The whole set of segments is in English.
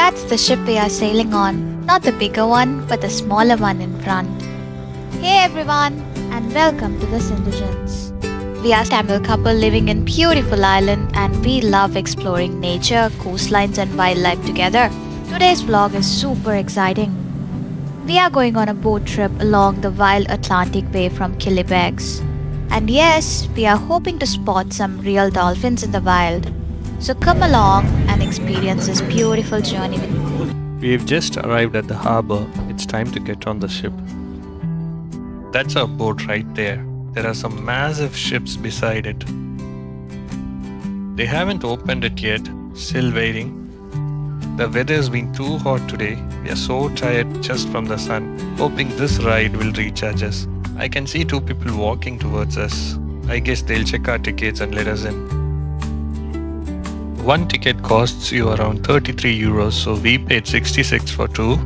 That's the ship we are sailing on. Not the bigger one, but the smaller one in front. Hey everyone, and welcome to the Sindhujans. We are a Tamil couple living in beautiful island and we love exploring nature, coastlines and wildlife together. Today's vlog is super exciting. We are going on a boat trip along the wild Atlantic Bay from Killybegs. And yes, we are hoping to spot some real dolphins in the wild. So come along and experience this beautiful journey with me. We've just arrived at the harbor. It's time to get on the ship. That's our boat right there. There are some massive ships beside it. They haven't opened it yet, still waiting. The weather's been too hot today. We are so tired just from the sun, hoping this ride will recharge us. I can see two people walking towards us. I guess they'll check our tickets and let us in. One ticket costs you around 33 euros, so we paid 66 for two.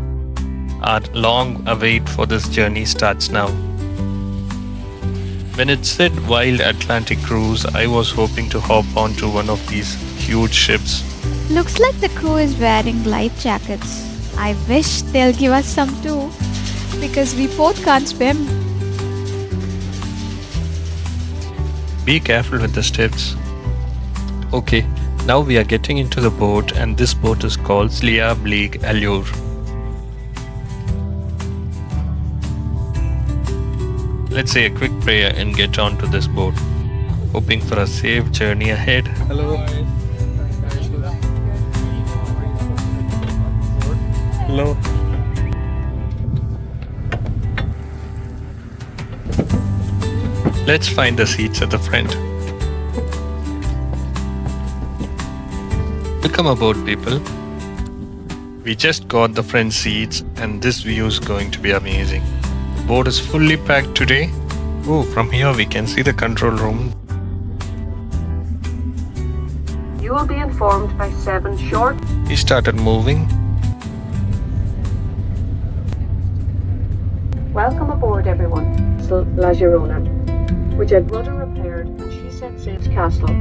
Our long await for this journey starts now. When it said Wild Atlantic Cruise, I was hoping to hop onto one of these huge ships. Looks like the crew is wearing life jackets. I wish they'll give us some too, because we both can't swim. Be careful with the steps. Okay, now we are getting into the boat and this boat is called Sliabh Liag Allure. Let's say a quick prayer and get on to this boat. Hoping for a safe journey ahead. Hello. Hello. Let's find the seats at the front. Welcome aboard, people. We just got the front seats and this view is going to be amazing. The boat is fully packed today. Oh, from here we can see the control room. You will be informed by 7 short. We started moving. Welcome aboard, everyone. La Girona, which had rudder repaired and she set sail's castle,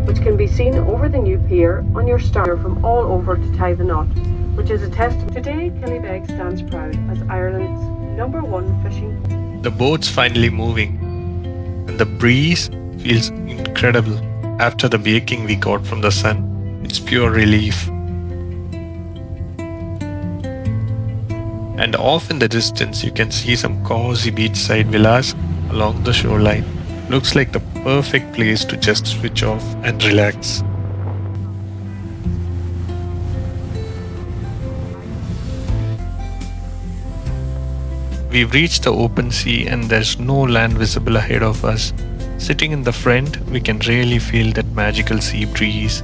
which can be seen over the new pier on your star from all over to tie the knot, which is a testament. Today, Killybegs stands proud as Ireland's #1 fishing port. The boat's finally moving and the breeze feels incredible after the baking we got from the sun. It's pure relief. And off in the distance you can see some cozy beachside villas along the shoreline. Looks like the perfect place to just switch off and relax. We've reached the open sea and there's no land visible ahead of us. Sitting in the front, we can really feel that magical sea breeze.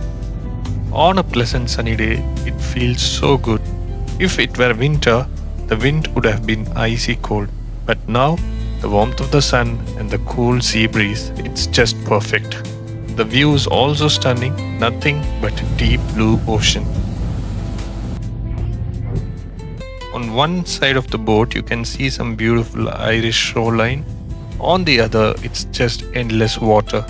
On a pleasant sunny day, it feels so good. If it were winter, the wind would have been icy cold. But now, the warmth of the sun and the cool sea breeze, it's just perfect. The view is also stunning, nothing but a deep blue ocean. On one side of the boat you can see some beautiful Irish shoreline. On the other it's just endless water.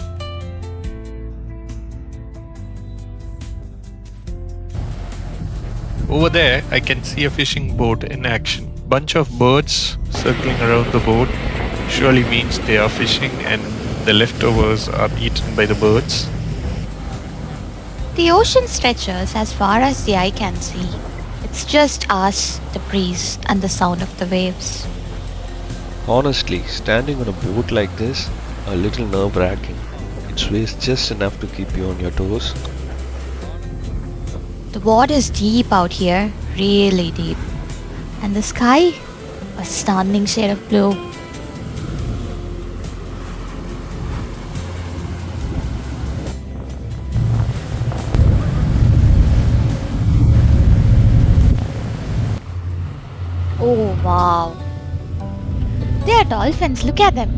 Over there I can see a fishing boat in action. Bunch of birds circling around the boat surely means they are fishing and the leftovers are eaten by the birds. The ocean stretches as far as the eye can see. It's just us, the breeze, and the sound of the waves. Honestly, standing on a boat like this, a little nerve-wracking. It sways just enough to keep you on your toes. The water is deep out here, really deep. And the sky, a stunning shade of blue. Oh wow. They are dolphins, look at them.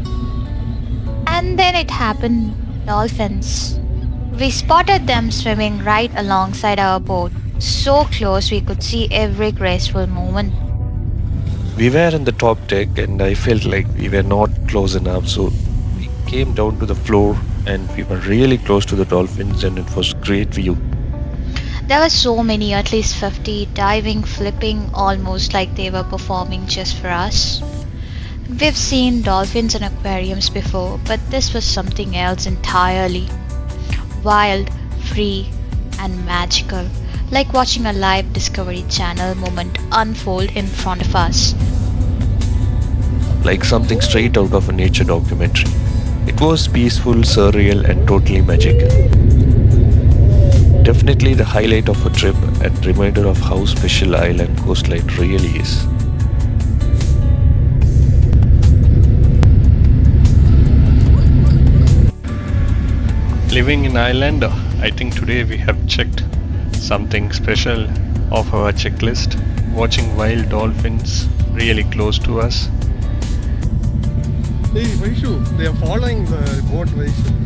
And then it happened, dolphins. We spotted them swimming right alongside our boat. So close we could see every graceful movement. We were in the top deck and I felt like we were not close enough, so we came down to the floor and we were really close to the dolphins and it was great view. There were so many, at least 50, diving, flipping, almost like they were performing just for us. We've seen dolphins in aquariums before, but this was something else entirely. Wild, free, and magical, like watching a live Discovery Channel moment unfold in front of us. Like something straight out of a nature documentary. It was peaceful, surreal, and totally magical. Definitely the highlight of a trip and reminder of how special island coastline really is. Living in Ireland, I think today we have checked something special off our checklist. Watching wild dolphins really close to us. Hey, Vaishu, they are following the boat, Vaishu.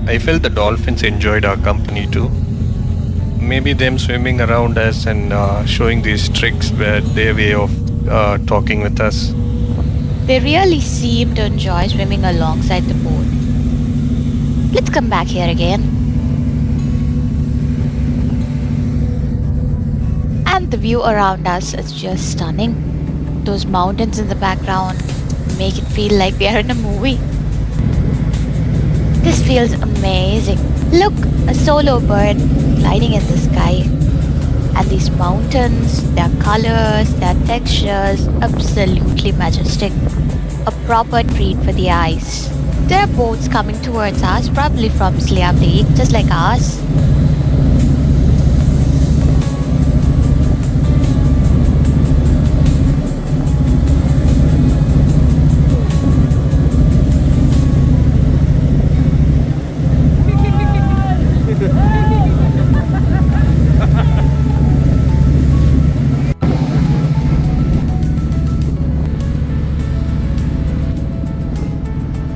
I felt the dolphins enjoyed our company too. Maybe them swimming around us and showing these tricks were their way of talking with us. They really seem to enjoy swimming alongside the boat. Let's come back here again. And the view around us is just stunning. Those mountains in the background make it feel like we are in a movie. This feels amazing. Look, a solo bird gliding in the sky. And these mountains, their colors, their textures, absolutely majestic. A proper treat for the eyes. There are boats coming towards us, probably from Sliabh Liag, just like ours.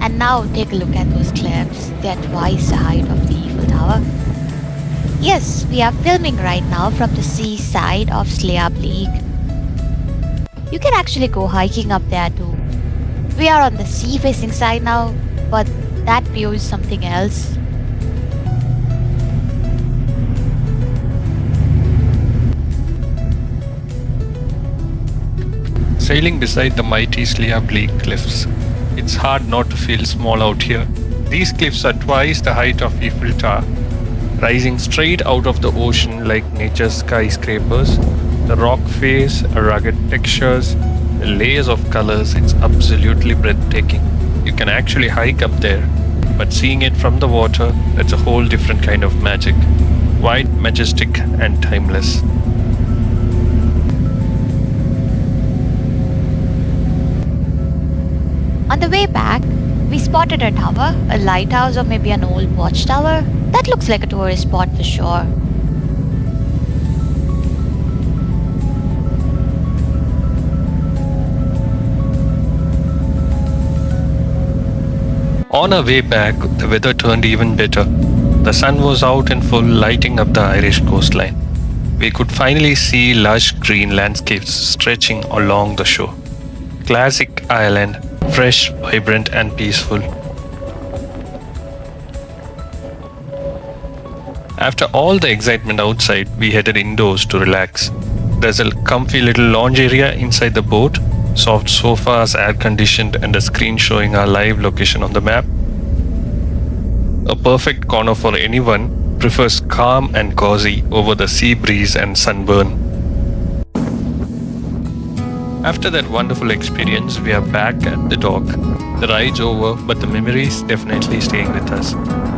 And now take a look at those cliffs. They are twice the height of the Eiffel Tower. Yes, we are filming right now from the seaside of Sliabh Liag. You can actually go hiking up there too. We are on the sea-facing side now, but that view is something else. Sailing beside the mighty Sliabh Liag cliffs, it's hard not to feel small out here. These cliffs are twice the height of Eiffel Tower, rising straight out of the ocean like nature's skyscrapers. The rock face, rugged textures, the layers of colors, it's absolutely breathtaking. You can actually hike up there, but seeing it from the water, that's a whole different kind of magic. Wide, majestic, and timeless. On the way back, we spotted a tower, a lighthouse or maybe an old watchtower. That looks like a tourist spot for sure. On our way back, the weather turned even better. The sun was out in full, lighting up the Irish coastline. We could finally see lush green landscapes stretching along the shore. Classic Ireland, fresh, vibrant and peaceful. After all the excitement outside, we headed indoors to relax. There's a comfy little lounge area inside the boat, soft sofas, air conditioned, and a screen showing our live location on the map. A perfect corner for anyone who prefers calm and cozy over the sea breeze and sunburn. After that wonderful experience, we are back at the dock. The ride's over, but the memories definitely staying with us.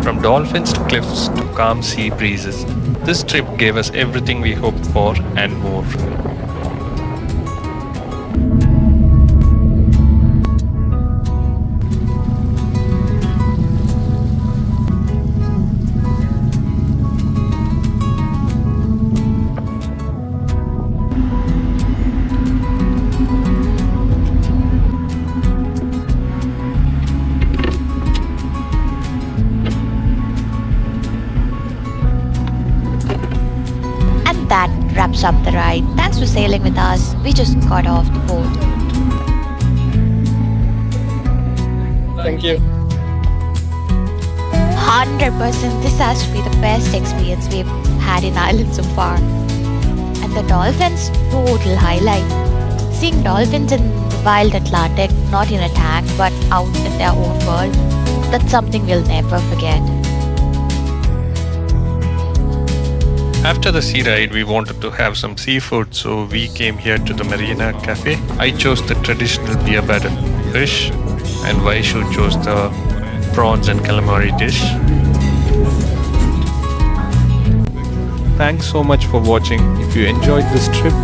From dolphins to cliffs to calm sea breezes, this trip gave us everything we hoped for and more. wraps up the ride. Thanks for sailing with us. We just got off the boat. Thank you. 100% this has to be the best experience we've had in Ireland so far. And the dolphins, total highlight. Seeing dolphins in the wild Atlantic, not in a tank but out in their own world, that's something we'll never forget. After the sea ride, we wanted to have some seafood, so we came here to the Marina Café. I chose the traditional beer-battered fish, and Vaishu chose the prawns and calamari dish. Thanks so much for watching. If you enjoyed this trip,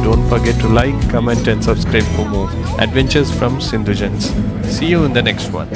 don't forget to like, comment and subscribe for more adventures from Sindhujans. See you in the next one.